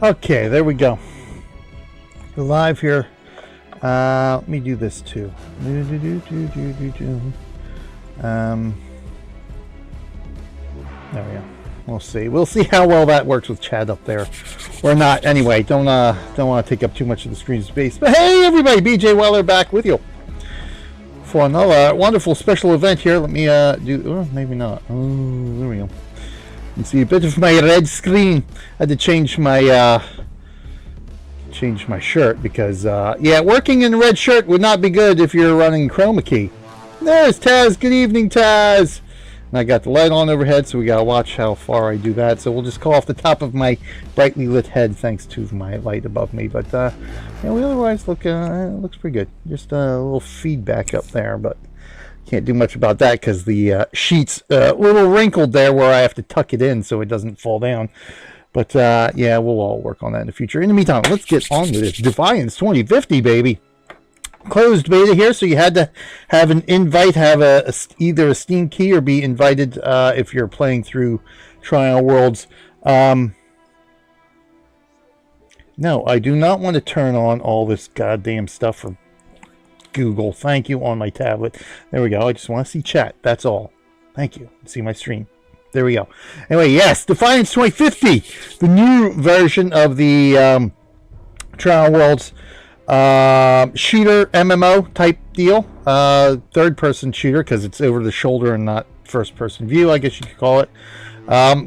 Okay, there we go. We're live here. Let me do this too. There we go. We'll see. We'll see how well that works with Chad up there, or not. Anyway, don't want to take up too much of the screen space. But hey, everybody, James Wyler back with you for another wonderful special event here. Let me do. Oh, maybe not. Oh, there we go. You can see a bit of my red screen. I had to change my shirt because yeah, working in a red shirt would not be good if you're running chroma key. There's Taz. Good evening, Taz. And I got the light on overhead, so we gotta watch how far I do that. So we'll just call off the top of my brightly lit head, thanks to my light above me. But yeah, we otherwise look looks pretty good. Just a little feedback up there, but can't do much about that because the sheet's a little wrinkled there where I have to tuck it in so it doesn't fall down. But yeah, we'll all work on that in the future. In the meantime, let's get on with this. Defiance 2050, baby. Closed beta here, so you had to have an invite, have either a Steam key or be invited if you're playing through Trial Worlds. No, I do not want to turn on all this goddamn stuff for Google. Thank you on my tablet. There we go. I just want to see chat. That's all. Thank you. See my stream. There we go. Anyway, yes, Defiance 2050, the new version of the Trial Worlds shooter MMO type deal, third-person shooter because it's over the shoulder and not first-person view, I guess you could call it,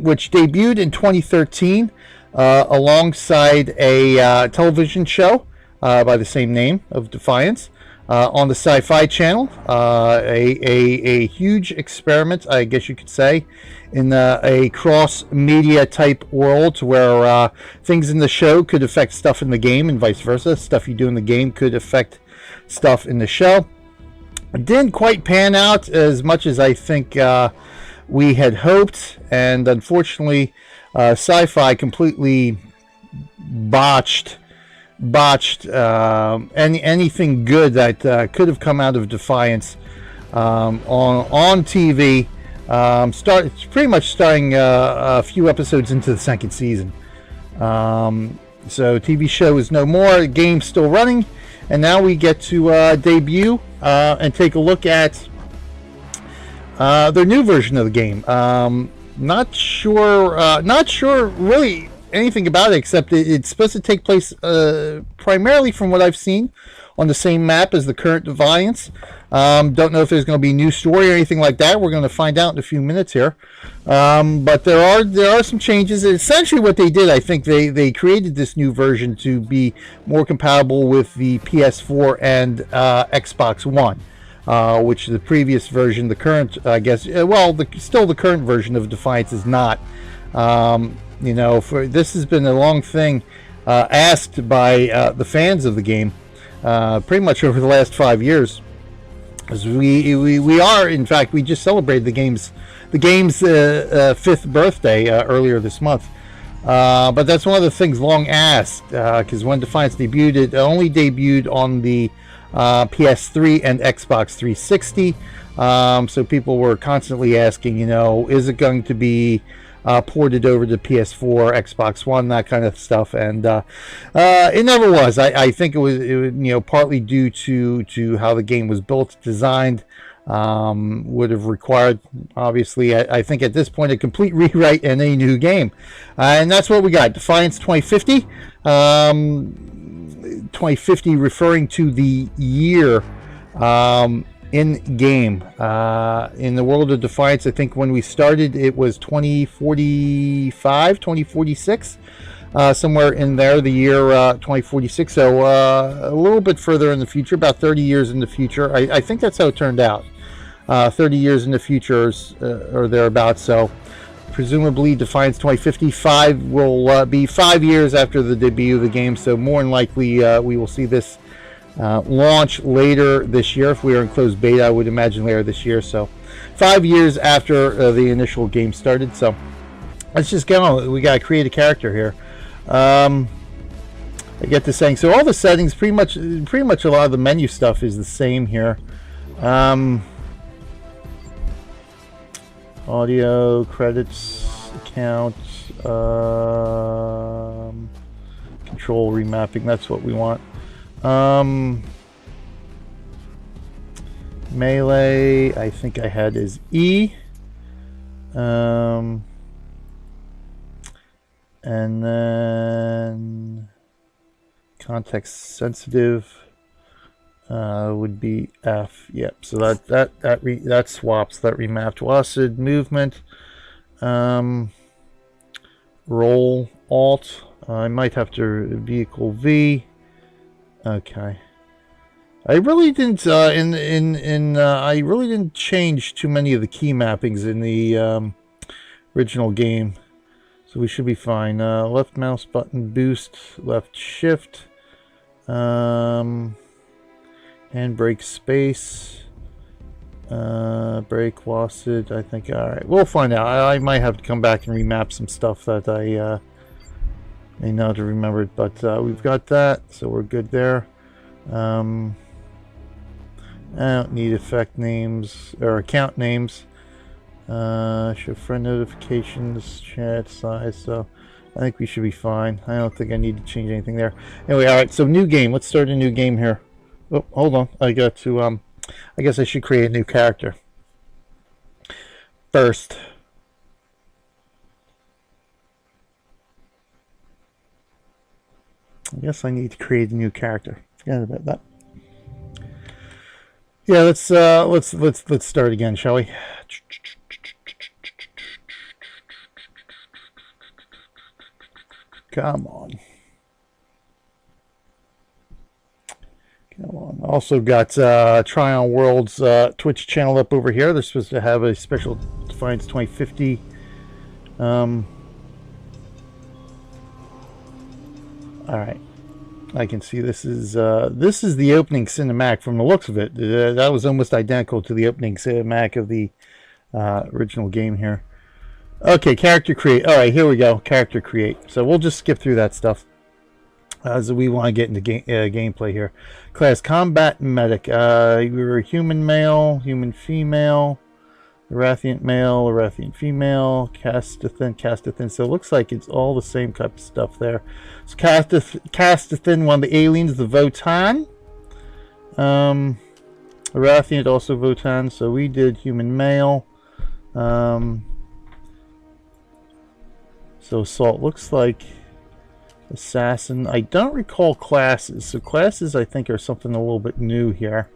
which debuted in 2013 alongside a television show by the same name of Defiance on the Sci-Fi Channel. A huge experiment, I guess you could say, in a cross-media type world where things in the show could affect stuff in the game and vice versa. Stuff you do in the game could affect stuff in the show. It didn't quite pan out as much as I think we had hoped, and unfortunately Sci-Fi completely botched anything good that could have come out of Defiance on TV. Pretty much starting a few episodes into the second season. So TV show is no more, the game's still running, and now we get to debut and take a look at their new version of the game. Not sure really anything about it, except it's supposed to take place primarily, from what I've seen, on the same map as the current Defiance. Don't know if there's going to be a new story or anything like that. We're going to find out in a few minutes here. But there are some changes. Essentially what they did, I think they created this new version to be more compatible with the PS4 and Xbox One, which the previous version, the current, I guess, still the current version of Defiance is not. You know, this has been a long thing asked by the fans of the game, pretty much over the last 5 years. As we are, in fact, we just celebrated the game's 5th birthday earlier this month. But that's one of the things long asked, because when Defiance debuted, it only debuted on the PS3 and Xbox 360. So people were constantly asking, you know, is it going to be ported over to PS4, Xbox One, that kind of stuff, and it never was. I think it was you know, partly due to how the game was built, designed, would have required, obviously, I think at this point, a complete rewrite and a new game, and that's what we got. Defiance 2050, 2050 referring to the year in game. In the world of Defiance, I think when we started it was 2045, 2046, somewhere in there, the year 2046, so a little bit further in the future, about 30 years in the future. I think that's how it turned out. 30 years in the future or thereabouts. So presumably Defiance 2055 will be 5 years after the debut of the game, so more than likely we will see this launch later this year. If we are in closed beta, I would imagine later this year, so 5 years after the initial game started. So let's just get on. We gotta create a character here. I get to saying, so all the settings, pretty much a lot of the menu stuff is the same here. Audio, credits, account, control remapping. That's what we want. Melee, I think I had is E. And then context sensitive would be F. Yep. So that swaps. That remapped. WASD movement. Roll Alt. I might have to vehicle V. Okay. I really didn't I really didn't change too many of the key mappings in the original game, so we should be fine. Left mouse button boost, left shift, handbrake space, brake WASD. I think. All right, we'll find out. I might have to come back and remap some stuff that I may not have remembered, but we've got that, so we're good there. I don't need effect names or account names. Show friend notifications, chat size. So I think we should be fine. I don't think I need to change anything there. Anyway, all right. So new game. Let's start a new game here. Oh, hold on. I got to. I guess I should create a new character first. I guess I need to create a new character. Forgot about that. Yeah, let's start again, shall we? Come on. Come on. Also got Tryon World's Twitch channel up over here. They're supposed to have a special Defiance 2050. All right. I can see this is the opening cinematic from the looks of it. That was almost identical to the opening cinematic of the original game here. Okay, character create. All right, here we go. Character create. So we'll just skip through that stuff as we want to get into gameplay here. Class combat medic. You're a human male, human female, Erathian male, Erathian female, Castathin. So it looks like it's all the same type of stuff there. So Castathin, one of the aliens, the Votan. Erathian, also Votan. So we did human male. So Assault looks like Assassin. I don't recall classes. So classes, I think, are something a little bit new here.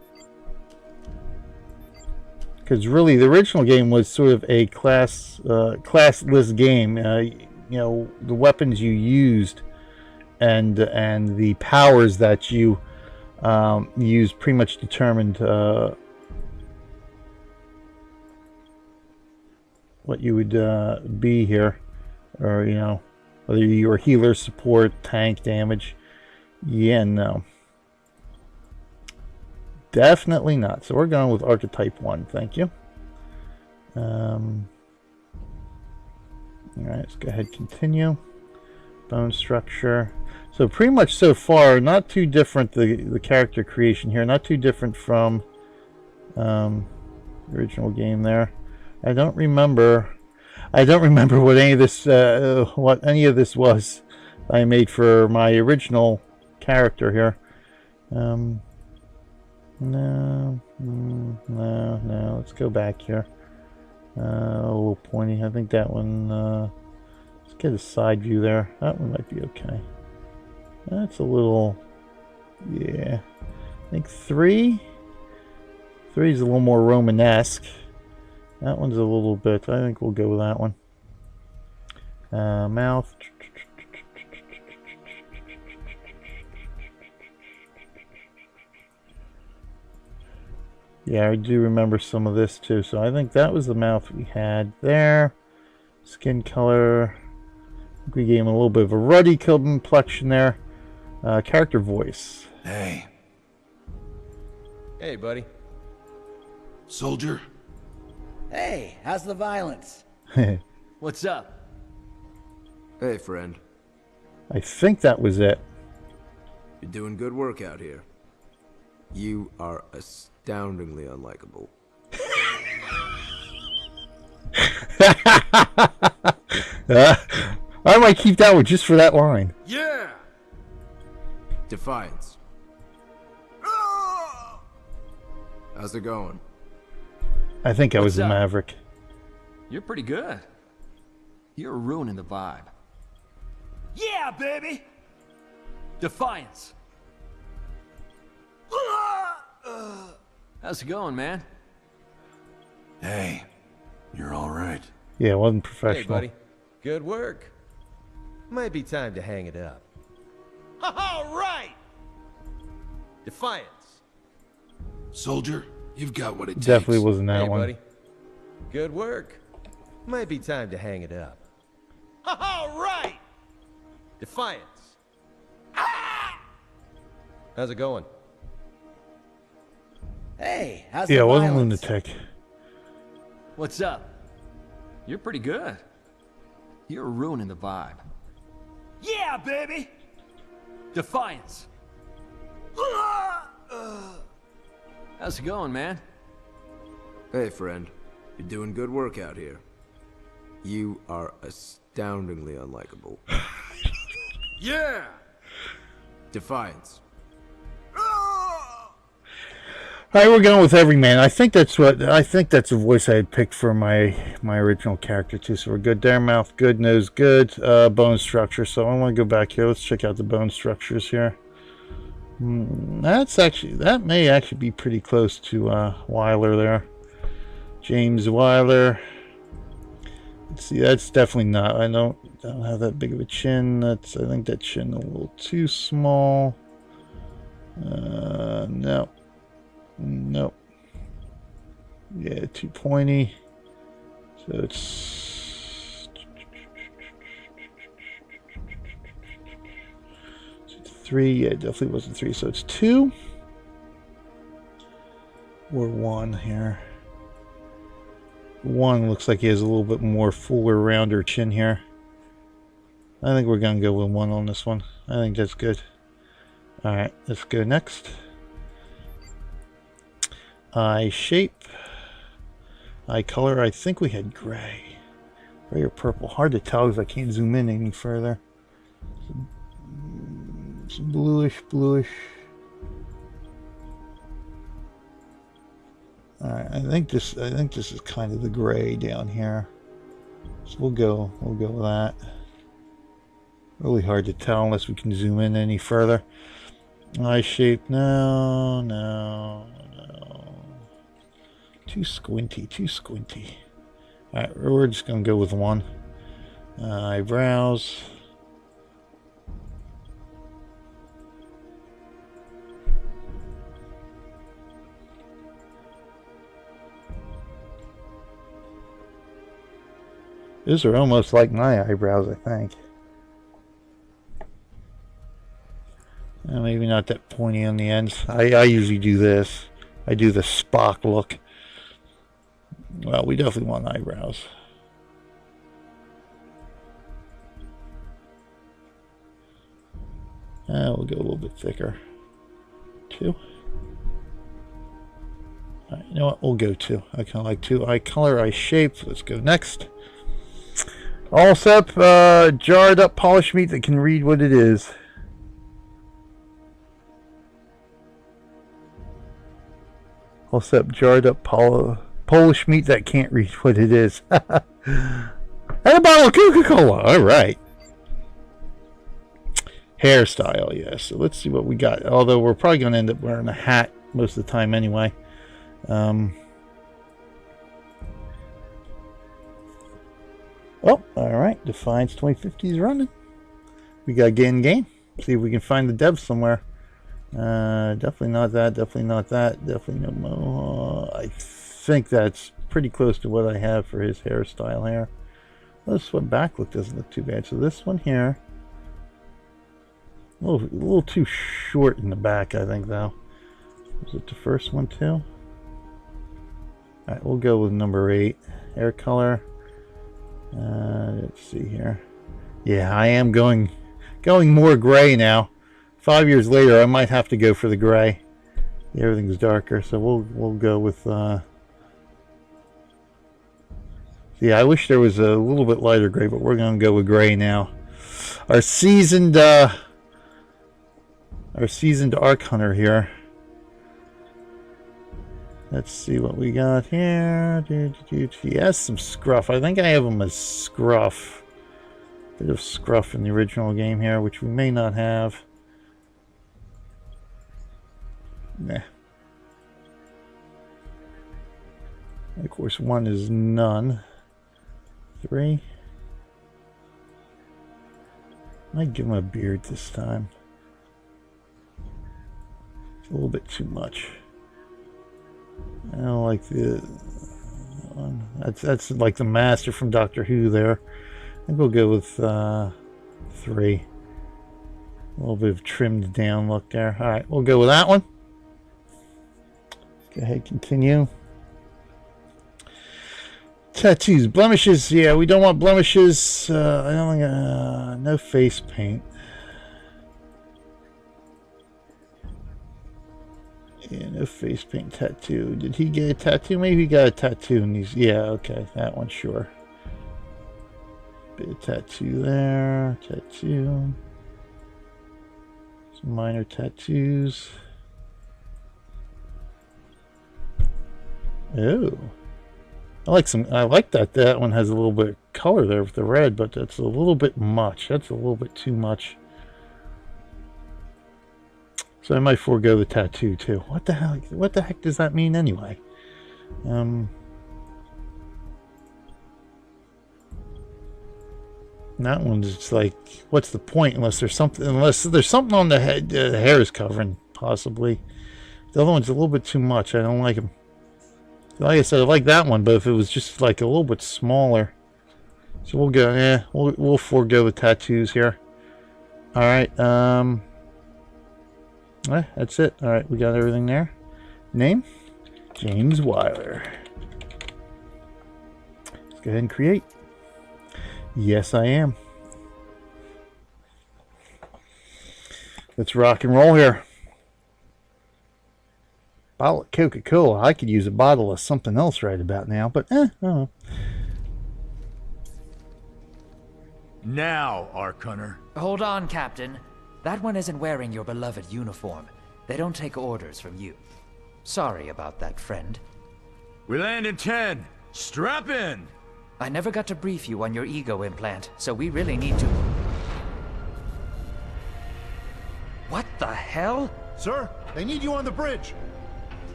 Because really, the original game was sort of a classless game. You know, the weapons you used and the powers that you used pretty much determined what you would be here, or you know, whether you were healer, support, tank, damage. Yeah, no. Definitely not. So we're going with archetype 1. Thank you. All right, let's go ahead and continue. Bone structure. So pretty much so far, not too different. The character creation here, not too different from the original game there. I don't remember what any of this was I made for my original character here. No. Let's go back here. A little pointy. I think that one. Let's get a side view there. That one might be okay. That's a little. Yeah. I think 3. 3 is a little more Romanesque. That one's a little bit. I think we'll go with that one. Mouth. Yeah, I do remember some of this too. So I think that was the mouth we had there. Skin color. We gave him a little bit of a ruddy complexion there. Character voice. Hey. Hey, buddy. Soldier? Hey, how's the violence? What's up? Hey, friend. I think that was it. You're doing good work out here. You are astoundingly unlikable. I might keep that one just for that line. Yeah! Defiance. How's it going? I think I was What's the up? Maverick. You're pretty good. You're ruining the vibe. Yeah, baby! Defiance. How's it going, man? Hey, you're all right. Yeah, it wasn't Hey, professional. buddy. Good work. Might be time to hang it up. All right! Defiance. Soldier, you've got what it takes. Definitely wasn't that Hey, one. buddy. Good work. Might be time to hang it up. All right! Defiance. How's it going? Hey, how's Yeah, the it wasn't violence? Lunatic. What's up? You're pretty good. You're ruining the vibe. Yeah, baby! Defiance. How's it going, man? Hey, friend. You're doing good work out here. You are astoundingly unlikable. Yeah! Defiance. All right, we're going with Everyman. I think that's the voice I had picked for my original character too. So we're good there. Mouth good, nose good, bone structure. So I want to go back here. Let's check out the bone structures here. That may actually be pretty close to Wyler there. James Wyler. Let's see, that's definitely not. I don't have that big of a chin. I think that chin a little too small. No. Nope. Yeah, too pointy. So it's 3. Yeah, it definitely wasn't 3. So it's 2 or 1 here. 1 looks like he has a little bit more fuller, rounder chin here. I think we're gonna go with 1 on this one. I think that's good. All right, let's go next. Eye shape, eye color. I think we had gray or purple. Hard to tell because I can't zoom in any further. Some bluish. All right, I think this is kind of the gray down here. So we'll go with that. Really hard to tell unless we can zoom in any further. Eye shape, no. Too squinty. Alright, we're just going to go with 1. Eyebrows. These are almost like my eyebrows, I think. Maybe not that pointy on the ends. I usually do this. I do the Spock look. Well, we definitely want eyebrows. We'll go a little bit thicker. 2. Alright, you know what? We'll go 2. I kind of like 2. Eye color, eye shape. Let's go next. All set up, jarred up polished meat that can read what it is. All set up, jarred up Polish meat that can't read what it is. And a bottle of Coca-Cola. All right. Hairstyle, yeah. So let's see what we got. Although we're probably going to end up wearing a hat most of the time anyway. Oh, all right. Defiance 2050 is running. We got to get in game. See if we can find the dev somewhere. Definitely not that. Definitely not that. Definitely no mo. I think that's pretty close to what I have for his hairstyle here. This one back look doesn't look too bad. So this one here, a little too short in the back, I think, though. Was it the first one too? All right, we'll go with number 8. Hair color. Let's see here. Yeah, I am going more gray now. 5 years later, I might have to go for the gray. Everything's darker, so we'll go with. Yeah, I wish there was a little bit lighter gray, but we're going to go with gray now. Our seasoned our seasoned Ark Hunter here. Let's see what we got here. He has some scruff. I think I have him as scruff. Bit of scruff in the original game here, which we may not have. Nah. Of course, 1 is none. 3. Might give him a beard this time. It's a little bit too much. I don't like the one. That's like the master from Doctor Who there. I think we'll go with 3. A little bit of trimmed down look there. Alright, we'll go with that one. Go ahead, continue. Tattoos, blemishes. Yeah, we don't want blemishes. I don't think no face paint. Yeah, no face paint tattoo. Did he get a tattoo? Maybe he got a tattoo in these. Yeah, okay, that one, sure. Bit of tattoo there. Tattoo. Some minor tattoos. Oh. I like that. That one has a little bit of color there with the red, but that's a little bit much. That's a little bit too much. So I might forego the tattoo too. What the hell? What the heck does that mean anyway? That one's just like, what's the point? Unless there's something on the head. The hair is covering, possibly. The other one's a little bit too much. I don't like him. Like I said, I like that one, but if it was just like a little bit smaller. So we'll go, yeah, we'll forego the tattoos here. Alright, that's it. Alright, we got everything there. Name? James Wyler. Let's go ahead and create. Yes, I am. Let's rock and roll here. Bottle of Coca-Cola. I could use a bottle of something else right about now, but I don't know. Now, Arkhunter. Hold on, Captain. That one isn't wearing your beloved uniform. They don't take orders from you. Sorry about that, friend. We land in 10. Strap in. I never got to brief you on your ego implant, so we really need to... What the hell? Sir, they need you on the bridge.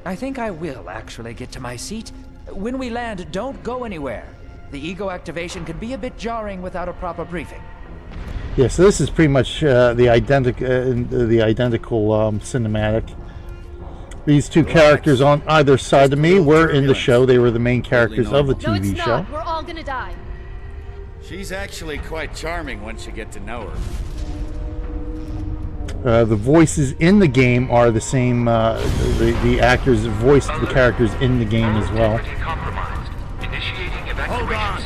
I think I will actually get to my seat. When we land, don't go anywhere. The ego activation can be a bit jarring without a proper briefing. Yeah, so this is pretty much the identical cinematic. These two characters on either side of me were in the show. They were the main characters of the TV it's show. Not. We're all gonna die. She's actually quite charming once you get to know her. The voices in the game are the same. The actors voiced the characters in the game as well. Hold on.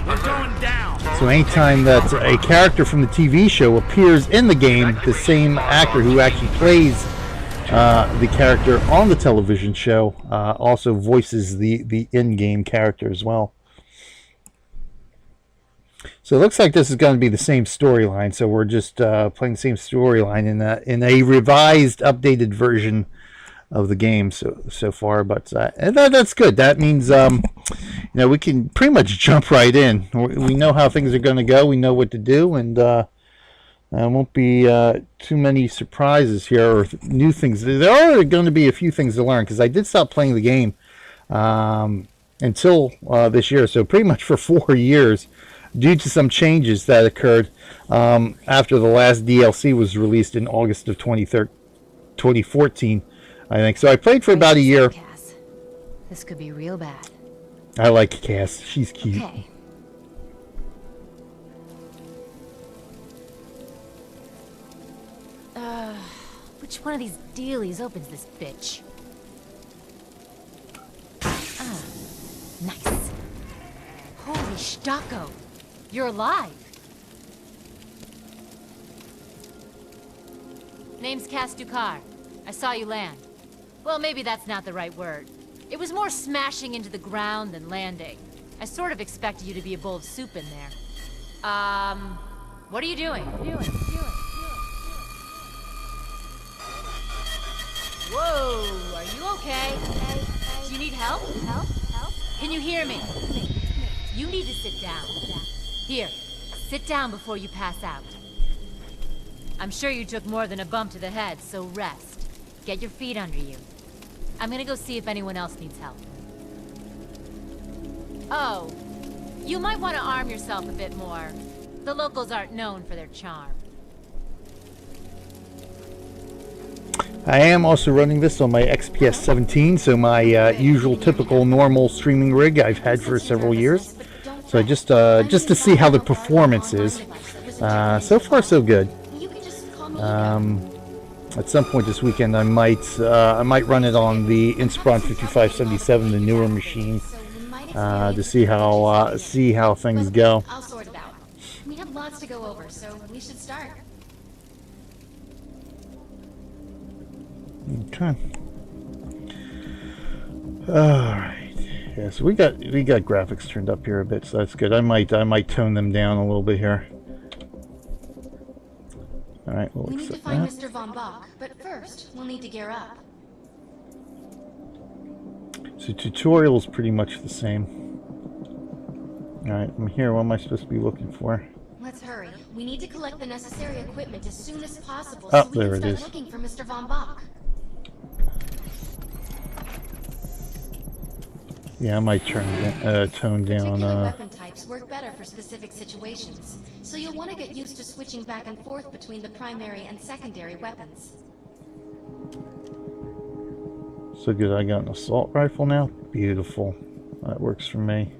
We're going down. So anytime that a character from the TV show appears in the game, the same actor who actually plays the character on the television show also voices the in-game character as well. So it looks like this is going to be the same storyline. So we're just playing the same storyline in a revised, updated version of the game so far. But that's good. That means we can pretty much jump right in. We know how things are going to go. We know what to do, and there won't be too many surprises here or new things. There are going to be a few things to learn because I did stop playing the game until this year. So pretty much for 4 years. Due to some changes that occurred after the last DLC was released in August of 2014, I think. So I played for about a year. Cass. This could be real bad. I like Cass. She's cute. Okay. Which one of these dealies opens this bitch? Nice. Holy Stocko. You're alive. Name's Cass Dukar. I saw you land. Well, maybe that's not the right word. It was more smashing into the ground than landing. I sort of expected you to be a bowl of soup in there. What are you doing? Whoa, are you okay? Do you need help? Help? Can you hear me? You need to sit down. Here, sit down before you pass out. I'm sure you took more than a bump to the head, so rest. Get your feet under you. I'm gonna go see if anyone else needs help. Oh, you might want to arm yourself a bit more. The locals aren't known for their charm. I am also running this on my XPS 17, so my usual, typical, normal streaming rig I've had for several years. So just to see how the performance is. So far, so good. At some point this weekend, I might run it on the Inspiron 5577, the newer machine, to see how things go. I'll sort it out. We have lots to go over, so we should start. Okay. Alright. Yeah, so we got graphics turned up here a bit, so that's good. I might tone them down a little bit here. Alright, we'll We need to accept find that. Mr. Von Bach, but first, we'll need to gear up. So tutorial is pretty much the same. Alright, I'm here. What am I supposed to be looking for? Let's hurry. We need to collect the necessary equipment as soon as possible Oh, so we there can it start is. looking for Mr. Von Bach. Yeah, I might tone down. Particular weapon types work better for specific situations, so you'll want to get used to switching back and forth between the primary and secondary weapons. So good, I got an assault rifle now. Beautiful. That works for me.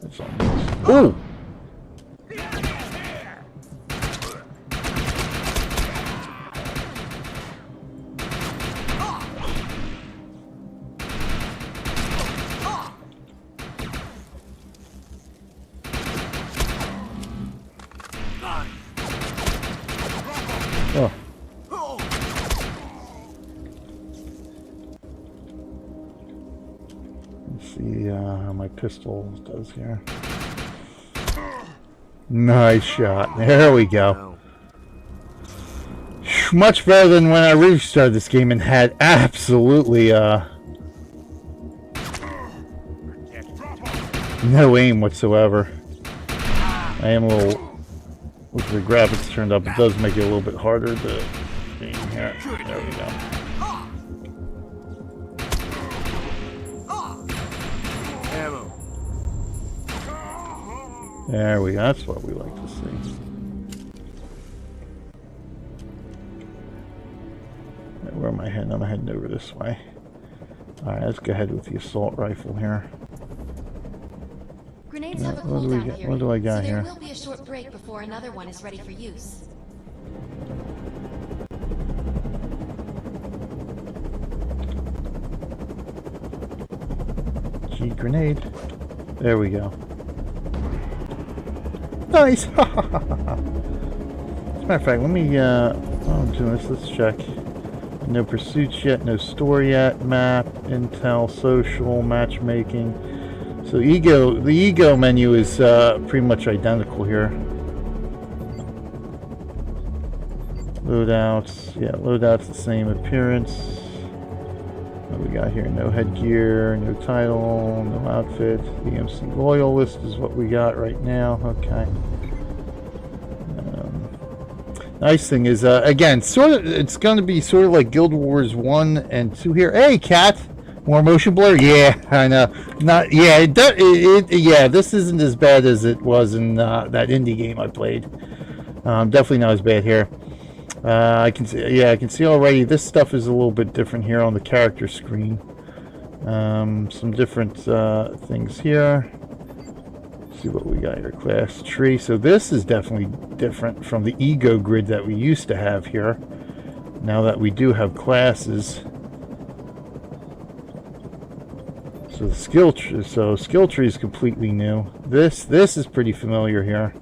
That's on. Ooh! Oh. Let's see how my pistol does here. Nice shot. There we go. Much better than when I restarted this game and had absolutely no aim whatsoever. I am a little, with the graphics turned up, it does make it a little bit harder to aim here. There we go. Ammo. There we go. That's what we like to see. Right, where am I heading? I'm heading over this way. Alright, let's go ahead with the assault rifle here. Grenades Yeah, have a what do we cooldown get- period, what do I got so there here? will be a short break before another one is ready for use. Gee, grenade. There we go. Nice! As a matter of fact, let me, while I'm doing this, let's check. No pursuits yet, no story yet, map, intel, social, matchmaking. So the ego menu is pretty much identical here. Loadouts, yeah, loadouts the same appearance. What we got here? No headgear, no title, no outfit. The MC loyalist is what we got right now. Okay. Nice thing is, again, it's going to be sort of like Guild Wars 1 and 2 here. Hey, cat! More motion blur? Yeah, I know. Not, yeah, yeah, this isn't as bad as it was in that indie game I played. Definitely not as bad here. I can see already this stuff is a little bit different here on the character screen. Some different things here. Let's see what we got here. Class tree. So this is definitely different from the ego grid that we used to have here. Now that we do have classes. So the skill tree is completely new. This is pretty familiar here.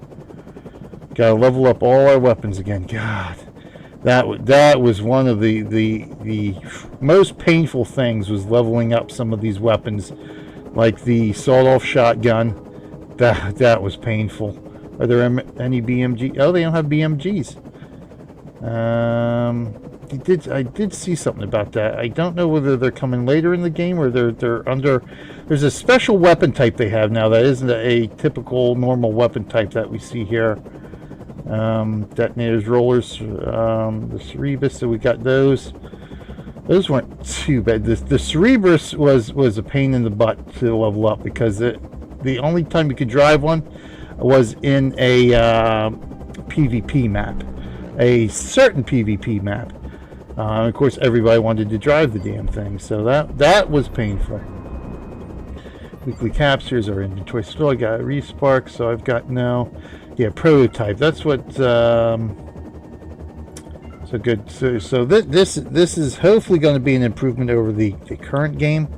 Gotta level up all our weapons again. God, that was one of the most painful things, was leveling up some of these weapons, like the sawed-off shotgun. That was painful. Are there any BMG? Oh, they don't have BMGs. I did see something about that. I don't know whether they're coming later in the game or they're under. There's a special weapon type they have now that isn't a typical normal weapon type that we see here. Detonators, rollers, the Cerebrus. So we got those. Those weren't too bad. The Cerebrus was a pain in the butt to level up because the only time you could drive one was in a PvP map, a certain PvP map. Of course, everybody wanted to drive the damn thing, so that was painful. Weekly captures are inventory. Still, I got Respark, so I've got prototype. That's what. So good. So this is hopefully going to be an improvement over the current game.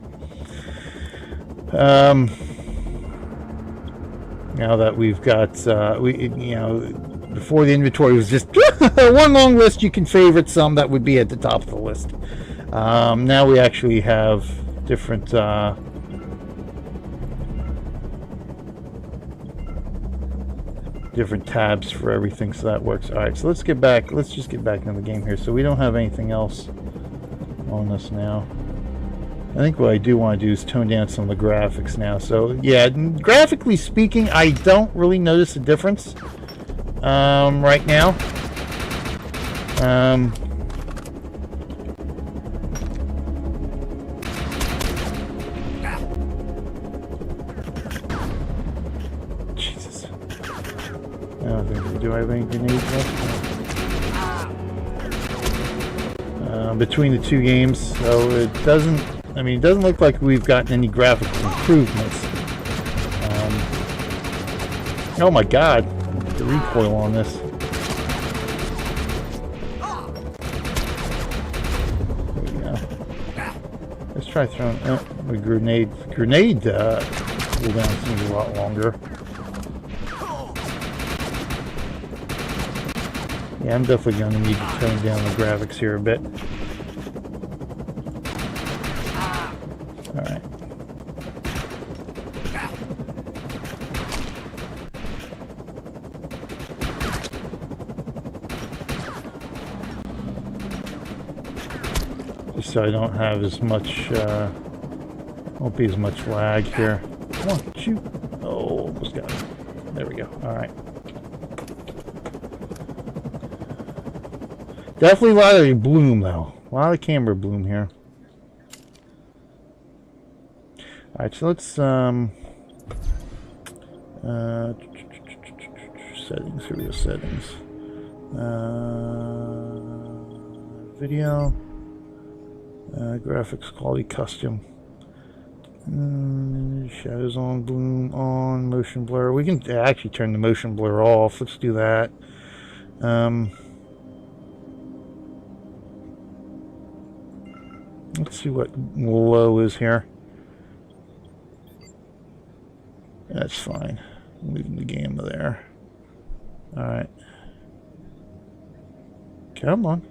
Now that we've got before the inventory was just one long list. You can favorite some that would be at the top of the list. Now we actually have different different tabs for everything, so that works. All right, so let's just get back into the game here. So we don't have anything else on this now. I think what I do want to do is tone down some of the graphics now. So yeah, graphically speaking, I don't really notice a difference right now. Jesus. I don't think, do I have any grenades left? Between the two games, so it doesn't look like we've gotten any graphical improvements. Oh my god, the recoil on this. There we go. Let's try throwing a grenade. Grenade cooldown seems a lot longer. Yeah, I'm definitely going to need to tone down the graphics here a bit. Alright. Just so I don't have as much, won't be as much lag here. Come on, shoot. Oh, almost got it. There we go. Alright. Definitely a lot of bloom, though. A lot of camera bloom here. Alright, so let's, settings, here we go, settings. Video. Graphics, quality, custom. Shadows on, bloom on, motion blur. We can actually turn the motion blur off. Let's do that. Let's see what low is here. That's fine. Leaving the gamma there. Alright. Come on.